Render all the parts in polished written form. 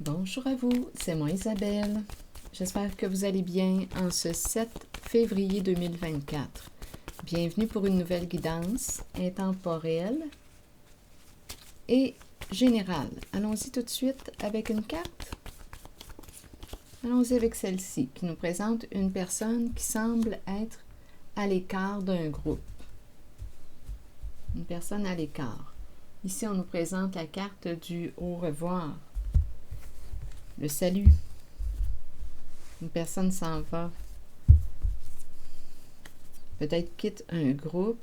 Bonjour à vous, c'est moi Isabelle. J'espère que vous allez bien en ce 7 février 2024. Bienvenue pour une nouvelle guidance intemporelle et générale. Allons-y tout de suite avec une carte. Allons-y avec celle-ci qui nous présente une personne qui semble être à l'écart d'un groupe. Une personne à l'écart. Ici, on nous présente la carte du au revoir. Le salut. Une personne s'en va. Peut-être quitte un groupe.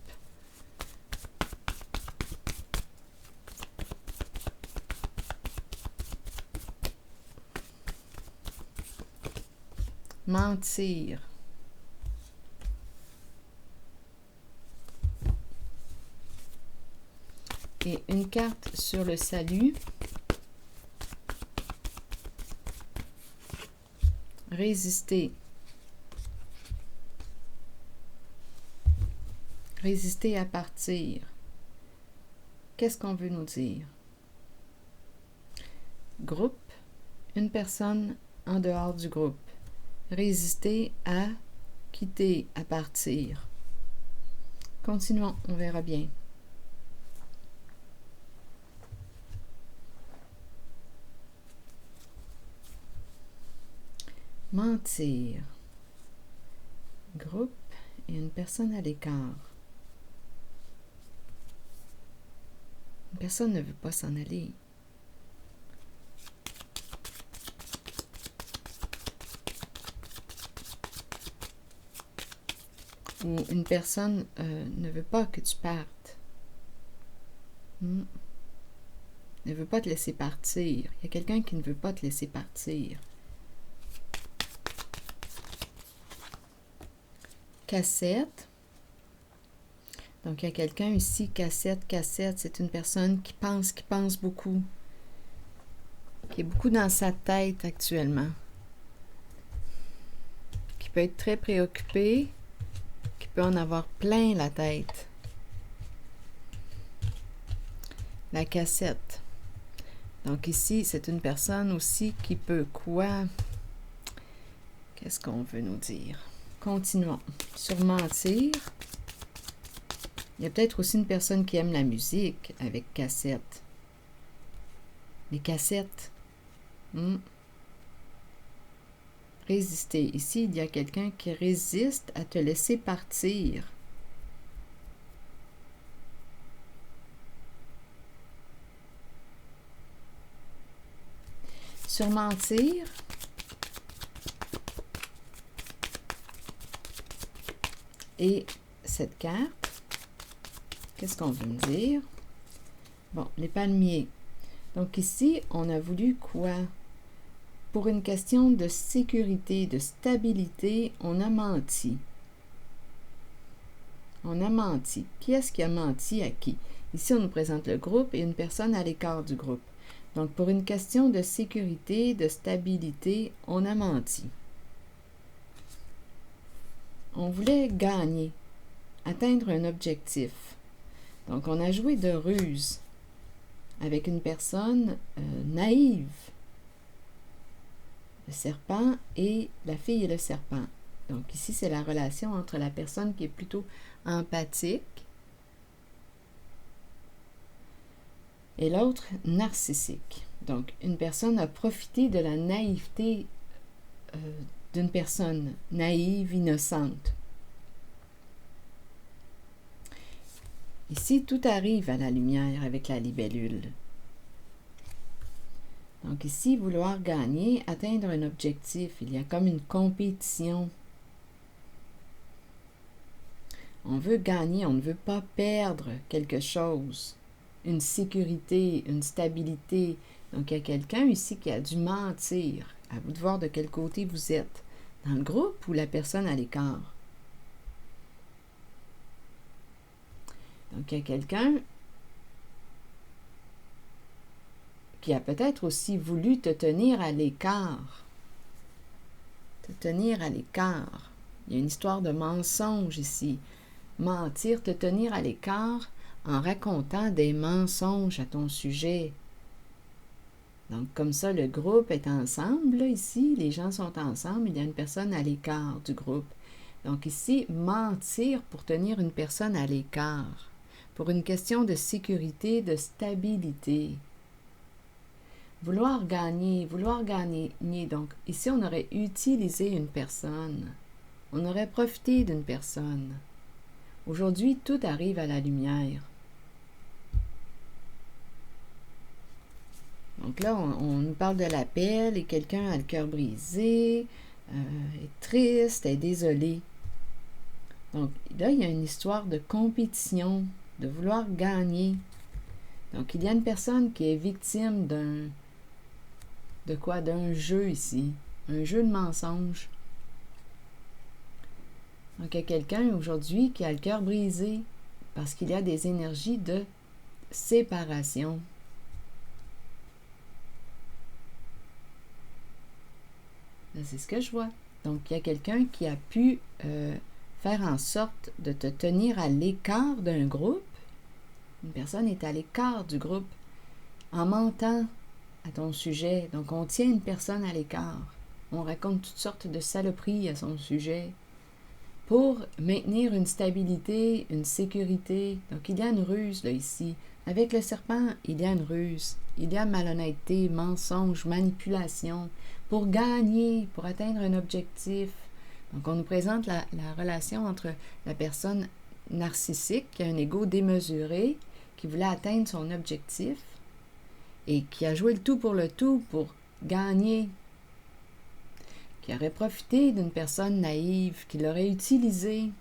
Mentir. Et une carte sur le salut. Résister. Résister à partir. Qu'est-ce qu'on veut nous dire? Groupe. Une personne en dehors du groupe. Résister à quitter, à partir. Continuons, on verra bien. Mentir. Groupe et une personne à l'écart. Une personne ne veut pas s'en aller. Ou une personne ne veut pas que tu partes. Ne veut pas te laisser partir. Il y a quelqu'un qui ne veut pas te laisser partir. Cassette. Donc, il y a quelqu'un ici, cassette, c'est une personne qui pense beaucoup, qui est beaucoup dans sa tête actuellement, qui peut être très préoccupé, qui peut en avoir plein la tête. La cassette. Donc ici, c'est une personne aussi qui peut quoi? Qu'est-ce qu'on veut nous dire? Continuons. Sur mentir. Il y a peut-être aussi une personne qui aime la musique avec cassette. Les cassettes. Résister. Ici, il y a quelqu'un qui résiste à te laisser partir. Sur mentir. Et cette carte, qu'est-ce qu'on veut me dire? Bon, les palmiers. Donc ici, on a voulu quoi? Pour une question de sécurité, de stabilité, on a menti. On a menti. Qui est-ce qui a menti à qui? Ici, on nous présente le groupe et une personne à l'écart du groupe. Donc, pour une question de sécurité, de stabilité, on a menti. On voulait gagner, atteindre un objectif. Donc, on a joué de ruse avec une personne naïve. Le serpent et la fille et le serpent. Donc, ici, c'est la relation entre la personne qui est plutôt empathique et l'autre narcissique. Donc, une personne a profité de la naïveté d'une personne naïve, innocente. Ici, tout arrive à la lumière avec la libellule. Donc ici, vouloir gagner, atteindre un objectif, il y a comme une compétition. On veut gagner, on ne veut pas perdre quelque chose. Une sécurité, une stabilité. Donc il y a quelqu'un ici qui a dû mentir. À vous de voir de quel côté vous êtes. Dans le groupe ou la personne à l'écart. Donc il y a quelqu'un qui a peut-être aussi voulu te tenir à l'écart. Te tenir à l'écart. Il y a une histoire de mensonge ici. Mentir, te tenir à l'écart en racontant des mensonges à ton sujet. Donc, comme ça, le groupe est ensemble. Là, ici, les gens sont ensemble. Il y a une personne à l'écart du groupe. Donc ici, mentir pour tenir une personne à l'écart, pour une question de sécurité, de stabilité. Vouloir gagner. Donc ici, on aurait utilisé une personne. On aurait profité d'une personne. Aujourd'hui, tout arrive à la lumière. Donc là, on nous parle de l'appel et quelqu'un a le cœur brisé, est triste, est désolé. Donc là, il y a une histoire de compétition, de vouloir gagner. Donc il y a une personne qui est victime d'un jeu ici, un jeu de mensonge. Donc il y a quelqu'un aujourd'hui qui a le cœur brisé parce qu'il y a des énergies de séparation. C'est ce que je vois. Donc, il y a quelqu'un qui a pu faire en sorte de te tenir à l'écart d'un groupe. Une personne est à l'écart du groupe en mentant à ton sujet. Donc, on tient une personne à l'écart. On raconte toutes sortes de saloperies à son sujet pour maintenir une stabilité, une sécurité. Donc, il y a une ruse là ici. Avec le serpent, il y a une ruse. Il y a malhonnêteté, mensonge, manipulation pour gagner, pour atteindre un objectif. Donc, on nous présente la relation entre la personne narcissique qui a un ego démesuré, qui voulait atteindre son objectif et qui a joué le tout pour gagner, qui aurait profité d'une personne naïve, qui l'aurait utilisée.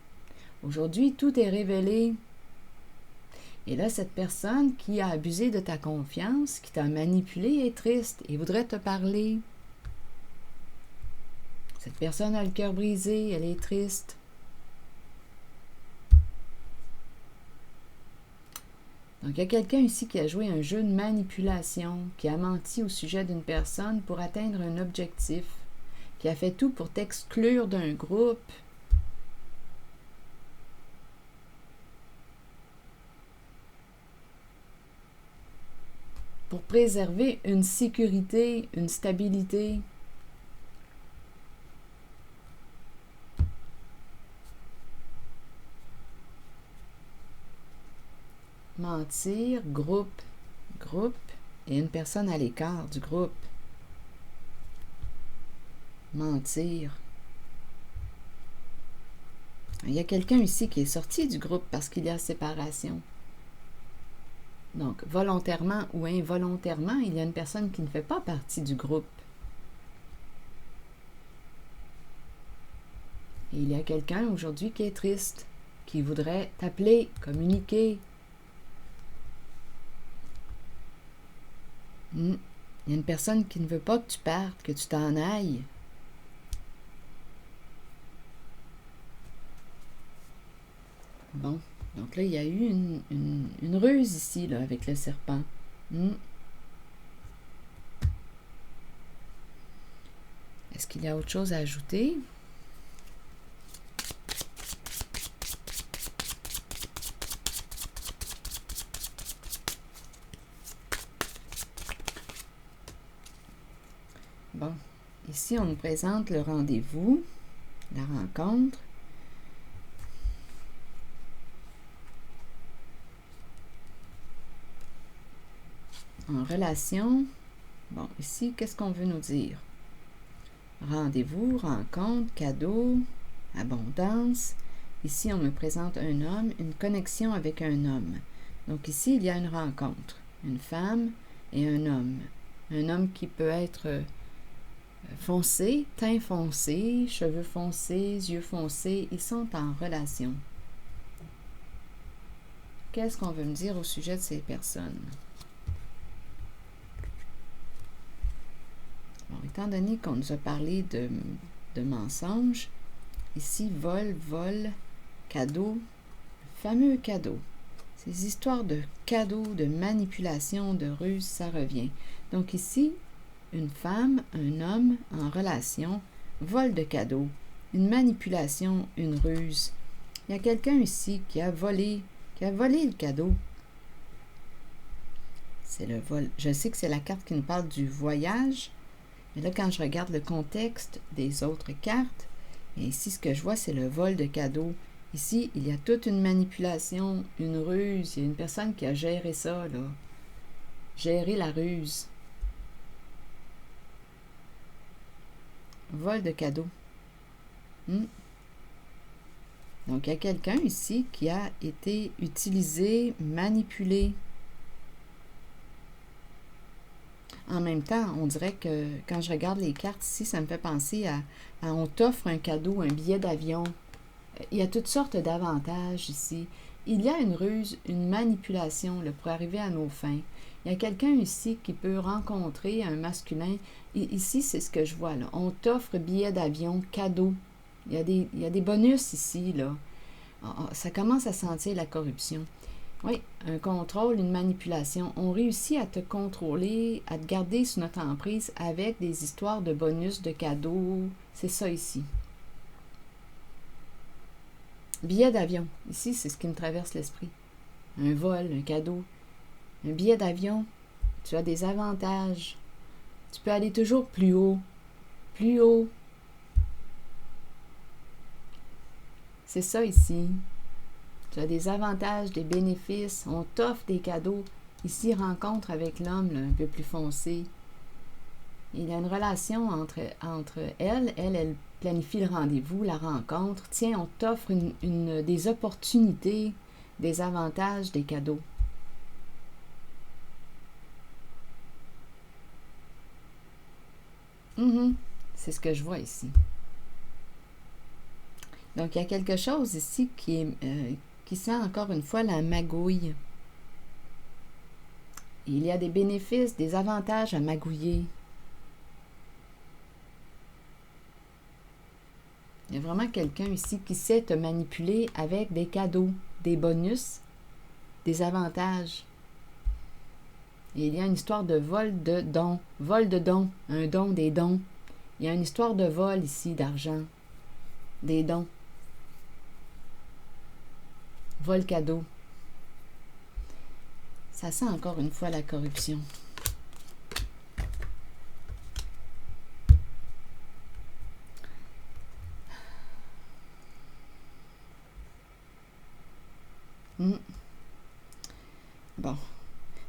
Aujourd'hui, tout est révélé. Et là, cette personne qui a abusé de ta confiance, qui t'a manipulé, est triste et voudrait te parler. Cette personne a le cœur brisé, elle est triste. Donc, il y a quelqu'un ici qui a joué un jeu de manipulation, qui a menti au sujet d'une personne pour atteindre un objectif, qui a fait tout pour t'exclure d'un groupe. Pour préserver une sécurité, une stabilité. Mentir, groupe, et une personne à l'écart du groupe. Mentir. Il y a quelqu'un ici qui est sorti du groupe parce qu'il y a séparation. Donc, volontairement ou involontairement, il y a une personne qui ne fait pas partie du groupe. Et il y a quelqu'un aujourd'hui qui est triste, qui voudrait t'appeler, communiquer. Il y a une personne qui ne veut pas que tu partes, que tu t'en ailles. Bon, donc là, il y a eu une ruse ici, là, avec le serpent. Est-ce qu'il y a autre chose à ajouter? Bon, ici, on nous présente le rendez-vous, la rencontre. En relation, bon, ici, qu'est-ce qu'on veut nous dire? Rendez-vous, rencontre, cadeau, abondance. Ici, on me présente un homme, une connexion avec un homme. Donc ici, il y a une rencontre, une femme et un homme. Un homme qui peut être foncé, teint foncé, cheveux foncés, yeux foncés, ils sont en relation. Qu'est-ce qu'on veut me dire au sujet de ces personnes? Bon, étant donné qu'on nous a parlé de mensonges, ici, vol, cadeau, fameux cadeau. Ces histoires de cadeaux, de manipulation, de ruse, ça revient. Donc ici, une femme, un homme en relation, vol de cadeaux, une manipulation, une ruse. Il y a quelqu'un ici qui a volé le cadeau. c'est le vol. Je sais que c'est la carte qui nous parle du voyage, mais là, quand je regarde le contexte des autres cartes, et ici, ce que je vois, c'est le vol de cadeaux. Ici, il y a toute une manipulation, une ruse. Il y a une personne qui a géré ça, là. Gérer la ruse. Vol de cadeaux. Donc, il y a quelqu'un ici qui a été utilisé, manipulé. En même temps, on dirait que quand je regarde les cartes ici, ça me fait penser à on t'offre un cadeau, un billet d'avion. Il y a toutes sortes d'avantages ici. Il y a une ruse, une manipulation là, pour arriver à nos fins. Il y a quelqu'un ici qui peut rencontrer un masculin. Et ici, c'est ce que je vois. Là. On t'offre billet d'avion, cadeau. Il y a des bonus ici. Là. Ça commence à sentir la corruption. Oui, un contrôle, une manipulation. On réussit à te contrôler, à te garder sous notre emprise avec des histoires de bonus, de cadeaux. C'est ça ici. Billet d'avion. Ici, c'est ce qui me traverse l'esprit. Un vol, un cadeau. Un billet d'avion, tu as des avantages. Tu peux aller toujours plus haut. Plus haut. C'est ça ici. Tu as des avantages, des bénéfices. On t'offre des cadeaux. Ici, rencontre avec l'homme un peu plus foncé. Il y a une relation entre elle. Elle planifie le rendez-vous, la rencontre. Tiens, on t'offre des opportunités, des avantages, des cadeaux. C'est ce que je vois ici. Donc, il y a quelque chose ici qui sent encore une fois la magouille. Il y a des bénéfices, des avantages à magouiller. Il y a vraiment quelqu'un ici qui sait te manipuler avec des cadeaux, des bonus, des avantages. Et il y a une histoire de vol de dons. Vol de dons, un don, des dons. Il y a une histoire de vol ici, d'argent, des dons. Vol cadeau. Ça sent encore une fois la corruption. Bon.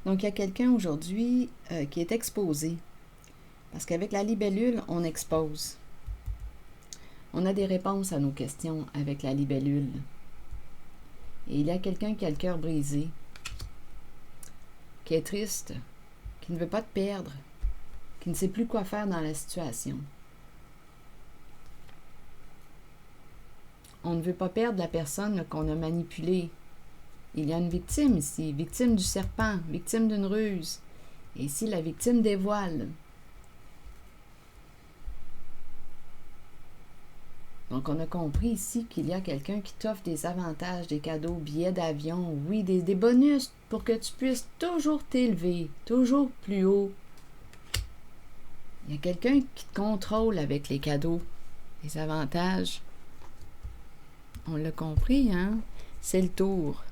Donc, il y a quelqu'un aujourd'hui qui est exposé. Parce qu'avec la libellule, on expose. On a des réponses à nos questions avec la libellule. Et il y a quelqu'un qui a le cœur brisé, qui est triste, qui ne veut pas te perdre, qui ne sait plus quoi faire dans la situation. On ne veut pas perdre la personne qu'on a manipulée. Il y a une victime ici, victime du serpent, victime d'une ruse. Et ici, la victime dévoile. Donc, on a compris ici qu'il y a quelqu'un qui t'offre des avantages, des cadeaux, billets d'avion, oui, des bonus pour que tu puisses toujours t'élever, toujours plus haut. Il y a quelqu'un qui te contrôle avec les cadeaux, les avantages. On l'a compris, hein? C'est le tour.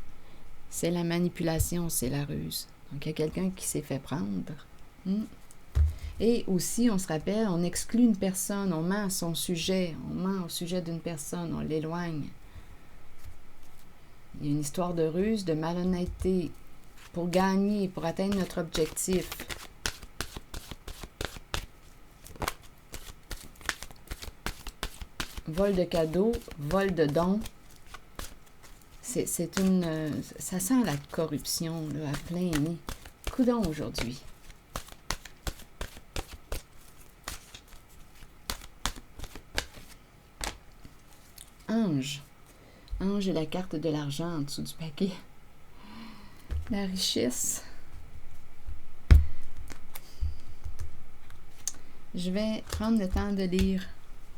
C'est la manipulation, c'est la ruse. Donc, il y a quelqu'un qui s'est fait prendre. Et aussi, on se rappelle, on exclut une personne, on ment à son sujet, on ment au sujet d'une personne, on l'éloigne. Il y a une histoire de ruse, de malhonnêteté pour gagner, pour atteindre notre objectif. Vol de cadeaux, vol de dons. Ça sent la corruption là, à plein nez. Coudonc aujourd'hui. Ange. Ange est la carte de l'argent en dessous du paquet. La richesse. Je vais prendre le temps de lire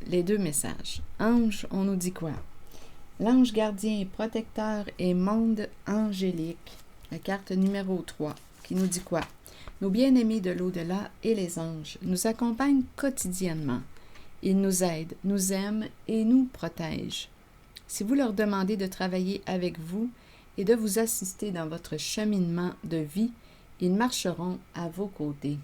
les deux messages. Ange, on nous dit quoi? L'ange gardien, protecteur et monde angélique. La carte numéro 3 qui nous dit quoi? Nos bien-aimés de l'au-delà et les anges nous accompagnent quotidiennement. Ils nous aident, nous aiment et nous protègent. Si vous leur demandez de travailler avec vous et de vous assister dans votre cheminement de vie, Ils marcheront à vos côtés.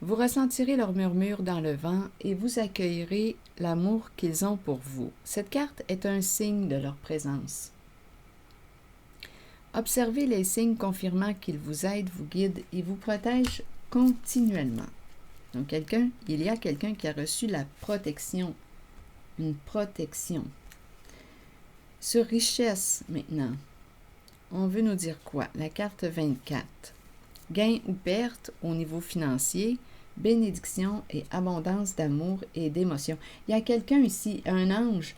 Vous ressentirez leurs murmures dans le vent et vous accueillerez l'amour qu'ils ont pour vous. Cette carte est un signe de leur présence. Observez les signes confirmant qu'ils vous aident, vous guident et vous protègent continuellement. Donc, il y a quelqu'un qui a reçu la protection. Une protection. Sur richesse, maintenant, on veut nous dire quoi? La carte 24. Gain ou perte au niveau financier, bénédiction et abondance d'amour et d'émotion. Il y a quelqu'un ici, un ange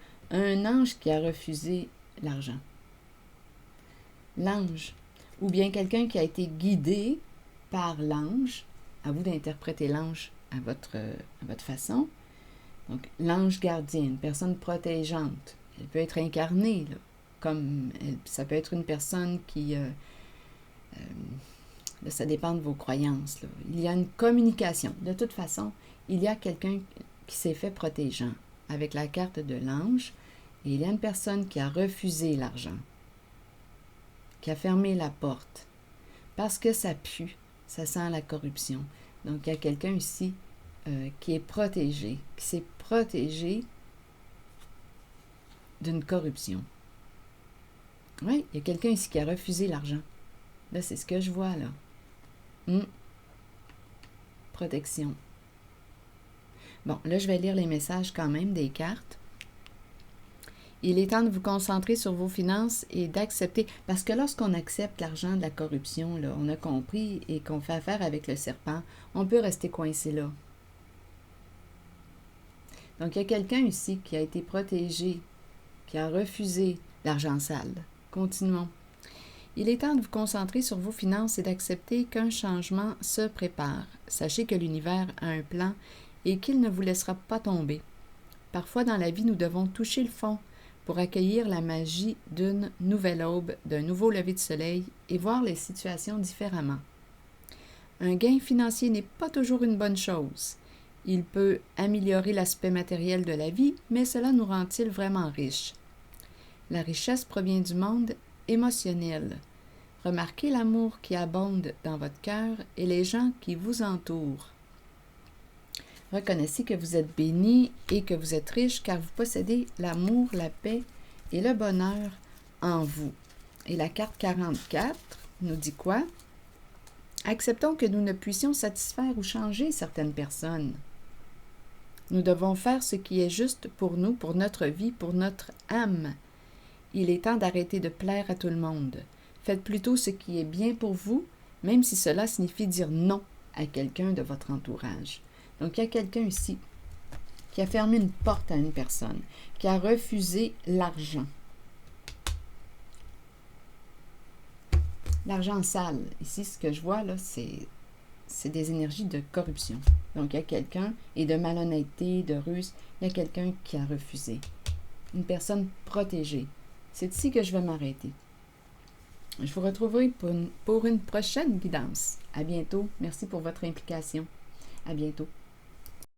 qui a refusé l'argent. L'ange, ou bien quelqu'un qui a été guidé par l'ange. À vous d'interpréter l'ange à votre façon. Donc, l'ange gardien, une personne protégeante. Elle peut être incarnée, là, ça peut être une personne qui... là, ça dépend de vos croyances. Là. Il y a une communication. De toute façon, il y a quelqu'un qui s'est fait protégeant avec la carte de l'ange. Et il y a une personne qui a refusé l'argent, qui a fermé la porte, parce que ça pue, ça sent la corruption. Donc, il y a quelqu'un ici qui est protégé, qui s'est protégé d'une corruption. Oui, il y a quelqu'un ici qui a refusé l'argent. Là, c'est ce que je vois, là. Protection. Bon, là, je vais lire les messages quand même des cartes. Il est temps de vous concentrer sur vos finances et d'accepter, parce que lorsqu'on accepte l'argent de la corruption, là, on a compris, et qu'on fait affaire avec le serpent, on peut rester coincé là. Donc, il y a quelqu'un ici qui a été protégé, qui a refusé l'argent sale. Continuons. Il est temps de vous concentrer sur vos finances et d'accepter qu'un changement se prépare. Sachez que l'univers a un plan et qu'il ne vous laissera pas tomber. Parfois, dans la vie, nous devons toucher le fond pour accueillir la magie d'une nouvelle aube, d'un nouveau lever de soleil et voir les situations différemment. Un gain financier n'est pas toujours une bonne chose. Il peut améliorer l'aspect matériel de la vie, mais cela nous rend-il vraiment riches? La richesse provient du monde émotionnel. Remarquez l'amour qui abonde dans votre cœur et les gens qui vous entourent. Reconnaissez que vous êtes béni et que vous êtes riche car vous possédez l'amour, la paix et le bonheur en vous. Et la carte 44 nous dit quoi? Acceptons que nous ne puissions satisfaire ou changer certaines personnes. Nous devons faire ce qui est juste pour nous, pour notre vie, pour notre âme. Il est temps d'arrêter de plaire à tout le monde. Faites plutôt ce qui est bien pour vous, même si cela signifie dire non à quelqu'un de votre entourage. Donc, il y a quelqu'un ici qui a fermé une porte à une personne, qui a refusé l'argent. L'argent sale. Ici, ce que je vois, là, c'est des énergies de corruption. Donc, il y a quelqu'un, et de malhonnêteté, de ruse, il y a quelqu'un qui a refusé. Une personne protégée. C'est ici que je vais m'arrêter. Je vous retrouverai pour une prochaine guidance. À bientôt. Merci pour votre implication. À bientôt.